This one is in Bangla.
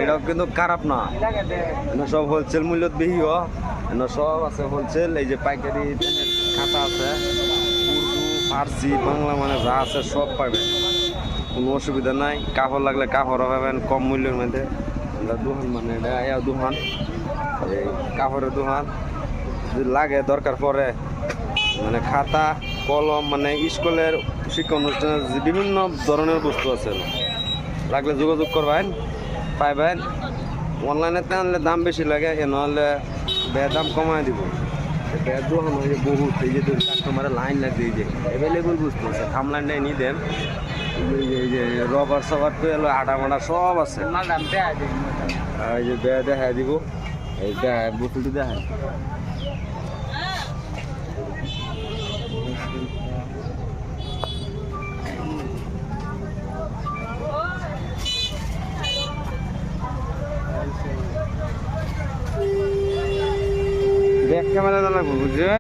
এটাও কিন্তু খারাপ না, সব হোলসেল মূল্যত বেহিও, সব আছে হোলসেল। এই যে পাইকারি খাতা আছে, উর্দু ফার্সি বাংলা মানে যা আছে সব পাবেন, কোনো অসুবিধা নাই। কাপড় লাগলে কাপড়ও পাবেন কম মূল্যের মধ্যে। দোকান মানে এটা দোকান, এই কাপড়ের দোকান। যদি লাগে দরকার পড়ে মানে খাতা কলম মানে স্কুলের শিক্ষা অনুষ্ঠানের বিভিন্ন ধরনের বস্তু আছে, লাগলে যোগাযোগ করবেন পাইবেন। অনলাইনে আনলে দাম বেশি লাগে, নাহলে দাম কমায় দিব। দোকান হয়ে যে বহুত, এই যে কাস্টমারের লাইন লাগবে, এই যে অ্যাভেলেবল বস্তু আছে, থামলাইন নেই নি দেন। এই যে রবার সবার তো এলো, আটা মাটা সব আছে। এই যে দেখা দিব, এই বোতলটি দেখা ব্যাক ক্যামেরা লাগবে বুঝছে।